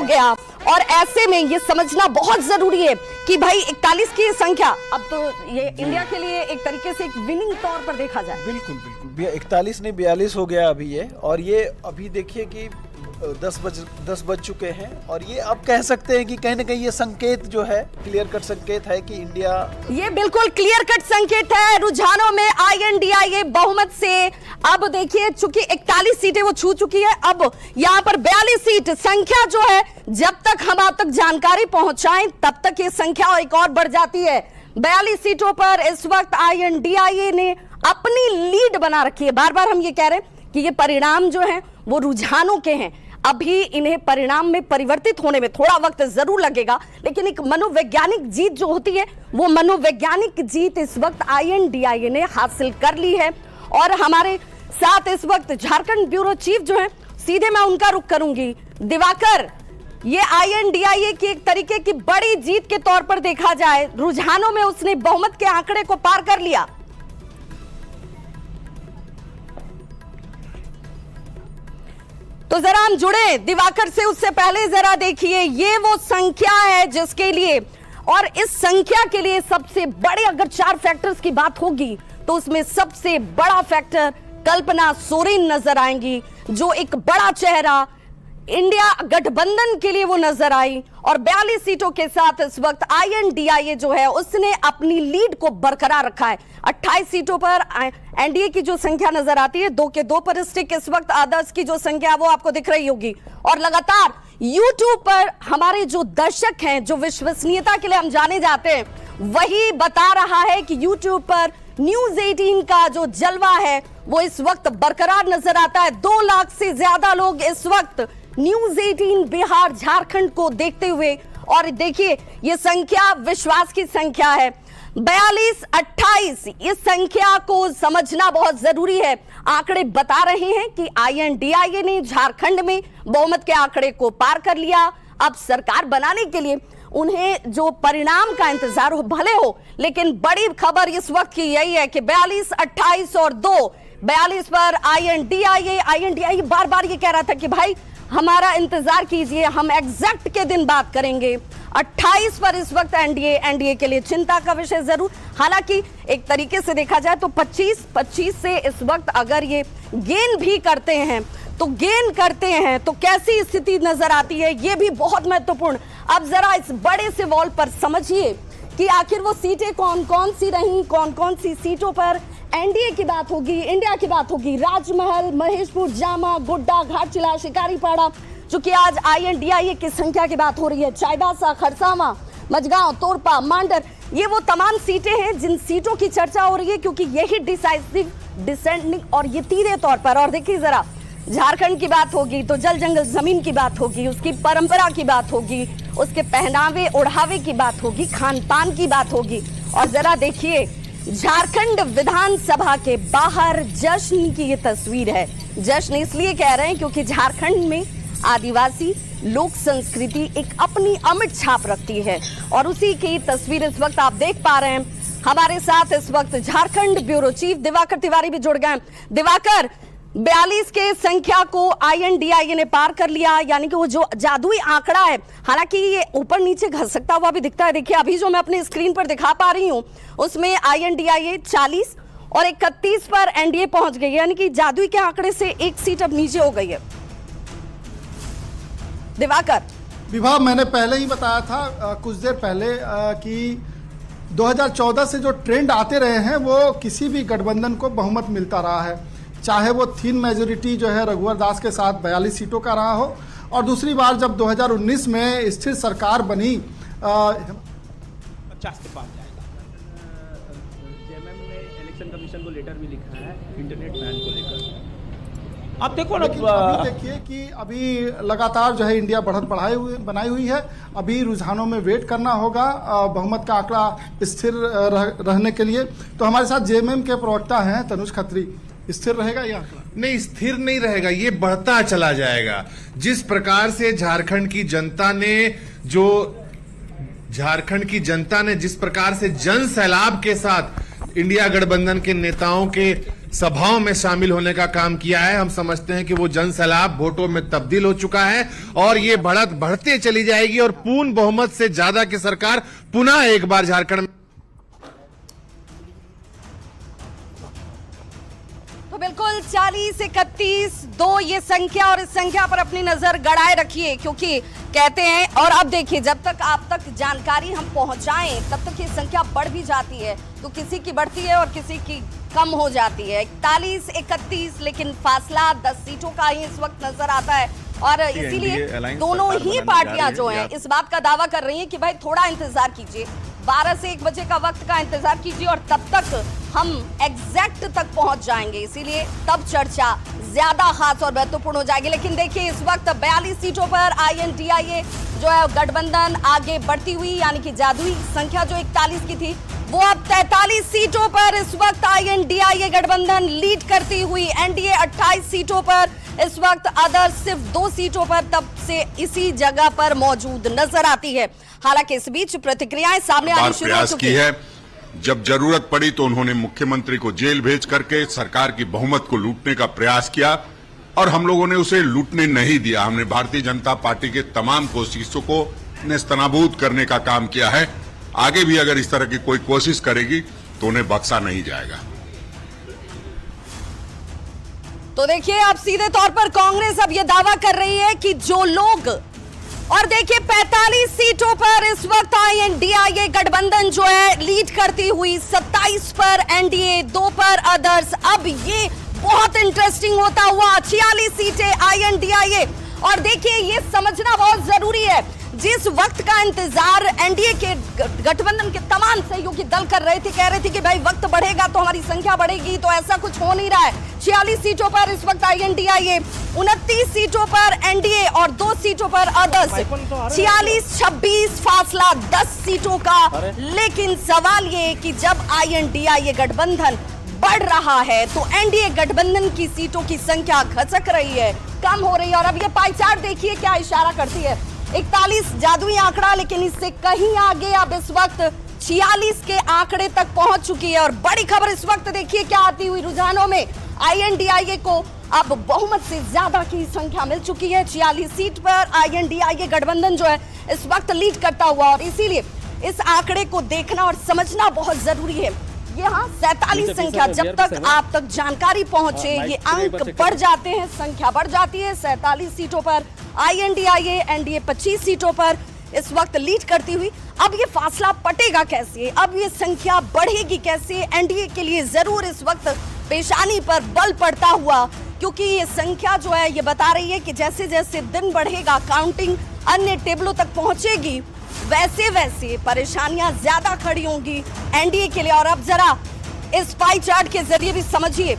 गया। और ऐसे में ये समझना बहुत जरूरी है कि भाई 41 की संख्या अब तो ये इंडिया के लिए एक तरीके से एक विनिंग तौर पर देखा जाए। बिल्कुल बिल्कुल 41 नहीं 42 हो गया अभी ये। और ये अभी देखिए कि 10 बज चुके हैं और ये अब कह सकते हैं कि कहीं ना कहीं ये संकेत जो है, क्लियर कट संकेत है कि इंडिया, ये बिल्कुल क्लियर कट संकेत है। रुझानों में INDIA बहुमत से अब देखिए चूंकि 41 सीटें वो छू चुकी है, अब यहाँ पर 42 सीट संख्या जो है, जब तक हम आप तक जानकारी पहुंचाएं तब तक ये संख्या एक और बढ़ जाती है। 42 सीटों पर इस वक्त INDIA ने अपनी लीड बना रखी है। बार बार हम ये कह रहे हैं कि ये परिणाम जो है वो रुझानों के हैं, अभी इन्हें परिणाम में परिवर्तित होने में थोड़ा वक्त जरूर लगेगा, लेकिन एक मनोवैज्ञानिक जीत जो होती है वो मनोवैज्ञानिक जीत इस वक्त INDIA ने हासिल कर ली है। और हमारे साथ इस वक्त झारखंड ब्यूरो चीफ जो है, सीधे मैं उनका रुख करूंगी। दिवाकर, ये INDIA की एक तरीके की बड़ी जीत के तौर पर देखा जाए, रुझानों में उसने बहुमत के आंकड़े को पार कर लिया। तो जरा हम जुड़े दिवाकर से, उससे पहले जरा देखिए ये वो संख्या है जिसके लिए, और इस संख्या के लिए सबसे बड़े अगर 4 फैक्टर्स की बात होगी तो उसमें सबसे बड़ा फैक्टर कल्पना सोरेन नजर आएंगी, जो एक बड़ा चेहरा इंडिया गठबंधन के लिए वो नजर आई। और 42 सीटों के साथ इस वक्त INDIA जो है उसने अपनी लीड को बरकरार रखा है। 28 सीटों पर NDA की जो संख्या नजर आती है, 2 के 2 पर स्टिक इस वक्त आदर्श की जो संख्या वो आपको दिख रही होगी। और लगातार YouTube पर हमारे जो दर्शक हैं, जो विश्वसनीयता के लिए हम जाने जाते हैं, वही बता रहा है कि YouTube पर न्यूज 18 का जो जलवा है वो इस वक्त बरकरार नजर आता है। 2 लाख से ज्यादा लोग इस वक्त न्यूज 18 बिहार झारखंड को देखते हुए, और देखिए ये संख्या विश्वास की संख्या है 42-28। इस संख्या को समझना बहुत जरूरी है। आंकड़े बता रहे हैं कि INDIA ने झारखंड में बहुमत के आंकड़े को पार कर लिया। अब सरकार बनाने के लिए उन्हें जो परिणाम का इंतजार हो भले हो, लेकिन बड़ी खबर इस वक्त की यही है कि 42, 28 और 2, 42 पर INDIA बार बार ये कह रहा था कि भाई हमारा इंतजार कीजिए, हम एग्जैक्ट के दिन बात करेंगे। 28 पर इस वक्त NDA के लिए चिंता का विषय जरूर, हालांकि एक तरीके से देखा जाए तो 25 से इस वक्त अगर ये गेन भी करते हैं तो कैसी स्थिति नजर आती है, ये भी बहुत महत्वपूर्ण। अब जरा इस बड़े से वॉल पर समझिए कि आखिर वो सीटें कौन कौन सी रहीं, कौन कौन सी सीटों पर NDA की बात होगी, इंडिया की बात होगी। राजमहल, महेशपुर, जामा, गोड्डा, घाटशिला, शिकारीपाड़ा, चूंकि आज INDIA की संख्या की बात हो रही है, चाईबासा, खरसावां, मझगांव, तोरपा, मांडर, ये वो तमाम सीटें हैं जिन सीटों की चर्चा हो रही है, क्योंकि यही डिसाइसिव, डिसेंडिंग और ये तीसरे तौर पर। और देखिए जरा झारखंड की बात होगी तो जल जंगल जमीन की बात होगी, उसकी परंपरा की बात होगी, उसके पहनावे ओढ़ावे की बात होगी, खान पान की बात होगी। और जरा देखिए झारखंड विधानसभा के बाहर जश्न की ये तस्वीर है। जश्न इसलिए कह रहे हैं क्योंकि झारखंड में आदिवासी लोक संस्कृति एक अपनी अमिट छाप रखती है, और उसी की तस्वीर इस वक्त आप देख पा रहे हैं। हमारे साथ इस वक्त झारखंड ब्यूरो चीफ दिवाकर तिवारी भी जुड़ गए। दिवाकर, 42 के संख्या को INDIA ने पार कर लिया, यानी कि वो जो जादुई आंकड़ा है, हालांकि ये ऊपर नीचे घसकता हुआ भी दिखता है। देखिए अभी जो मैं अपने स्क्रीन पर दिखा पा रही हूँ उसमें INDIA 40 और 31 पर NDA पहुंच गई, यानी कि जादुई के आंकड़े से एक सीट अब नीचे हो गई है। दिवाकर, विभा, मैंने पहले ही बताया था कुछ देर पहले कि 2014 से जो ट्रेंड आते रहे हैं वो किसी भी गठबंधन को बहुमत मिलता रहा है, चाहे वो थिन मेजोरिटी जो है रघुवर दास के साथ 42 सीटों का रहा हो, और दूसरी बार जब 2019 में स्थिर सरकार बनी 50 के पार जाएगा। जेएमएम ने इलेक्शन कमीशन को लेटर भी लिखा है इंटरनेट बैन को लेकर। अब देखो ना, अभी देखिए कि अभी लगातार जो है इंडिया बढ़त बनाई हुई है। अभी रुझानों में वेट करना होगा बहुमत का आंकड़ा स्थिर रहने के लिए। तो हमारे साथ जेएमएम के प्रवक्ता हैं तनुज खत्री, स्थिर रहेगा ये आंकड़ा? नहीं, स्थिर नहीं रहेगा, ये बढ़ता चला जाएगा। जिस प्रकार से झारखंड की जनता ने जिस प्रकार से जन सैलाब के साथ इंडिया गठबंधन के नेताओं के सभाओं में शामिल होने का काम किया है। हम समझते हैं कि वो जन सैलाब वोटों में तब्दील हो चुका है और ये बढ़ते चली जाएगी और पूर्ण बहुमत से ज्यादा की सरकार पुनः एक बार झारखंड में। तो बिल्कुल 40-31-2 ये संख्या, और इस संख्या पर अपनी नजर गड़ाए रखिए, क्योंकि कहते हैं, और अब देखिए, जब तक आप तक जानकारी हम पहुंचाएं तब तक ये संख्या बढ़ भी जाती है, तो किसी की बढ़ती है और किसी की कम हो जाती है। 41-31, लेकिन फासला 10 सीटों का ही इस वक्त नजर आता है, और इसीलिए दोनों ही पार्टियां जो हैं इस बात का दावा कर रही हैं कि भाई थोड़ा इंतजार कीजिए, 12 से 1 बजे का वक्त का इंतजार कीजिए और तब तक हम एग्जैक्ट तक पहुंच जाएंगे, इसीलिए तब चर्चा ज्यादा खास और महत्वपूर्ण हो जाएगी। लेकिन देखिए, इस वक्त 42 सीटों पर INDIA जो है गठबंधन आगे बढ़ती हुई, यानी कि जादुई संख्या जो 41 की थी वो अब 43 सीटों पर इस वक्त INDIA गठबंधन लीड करती हुई, NDA 28 सीटों पर इस वक्त, अदर सिर्फ 2 सीटों पर तब से इसी जगह पर मौजूद नजर आती है। हालांकि इस बीच प्रतिक्रियाएं सामने आनी शुरू हो चुकी है। जब जरूरत पड़ी तो उन्होंने मुख्यमंत्री को जेल भेज करके सरकार की बहुमत को लूटने का प्रयास किया और हम लोगों ने उसे लूटने नहीं दिया। हमने भारतीय जनता पार्टी के तमाम कोशिशों को नेस्तनाबूद करने का काम किया है। आगे भी अगर इस तरह की कोई कोशिश करेगी तो उन्हें बख्शा नहीं जाएगा। तो देखिए, अब सीधे तौर पर कांग्रेस अब यह दावा कर रही है कि जो लोग, और देखिए 45 सीटों पर इस वक्त INDIA गठबंधन जो है लीड करती हुई, 27 पर NDA, 2 पर अदर्स। अब ये बहुत इंटरेस्टिंग होता हुआ 46 सीटें INDIA, और देखिए ये समझना बहुत जरूरी है, जिस वक्त का इंतजार NDA के गठबंधन के तमाम सहयोगी दल कर रहे थे, कह रहे थे कि भाई वक्त बढ़ेगा तो हमारी संख्या बढ़ेगी, तो ऐसा कुछ हो नहीं रहा है। 46 सीटों पर इस वक्त INDIA, 29 सीटों पर NDA और 2 सीटों पर अदर्स, 46-26 फासला 10 सीटों का। लेकिन सवाल ये कि जब INDIA गठबंधन बढ़ रहा है तो NDA गठबंधन की सीटों की संख्या खसक रही है, कम हो रही है। और अब ये पाई चार्ट देखिए क्या इशारा करती है, 41 जादुई आंकड़ा, लेकिन इससे कहीं आगे अब इस वक्त 46 के आंकड़े तक पहुंच चुकी है। और बड़ी खबर इस वक्त देखिए क्या आती हुई रुझानों में, INDIA को अब बहुमत से ज्यादा की संख्या मिल चुकी है। 46 सीट पर INDIA गठबंधन जो है इस वक्त लीड करता हुआ, और इसीलिए इस आंकड़े को देखना और समझना बहुत जरूरी है। यहाँ 47 संख्या, जब तक आप तक जानकारी पहुंचे ये अंक बढ़ जाते हैं, संख्या बढ़ जाती है। 47 सीटों पर INDIA, NDA 25 सीटों पर इस वक्त लीड करती हुई। अब ये फासला पटेगा कैसे, अब ये संख्या बढ़ेगी कैसे? NDA के लिए जरूर इस वक्त पेशानी पर बल पड़ता हुआ, क्योंकि ये संख्या जो है ये बता रही है कि जैसे जैसे दिन बढ़ेगा, काउंटिंग अन्य टेबलों तक पहुंचेगी, वैसे वैसे परेशानियां ज्यादा खड़ी होंगी NDA के लिए। और अब जरा इस पाई चार्ट के जरिए भी समझिए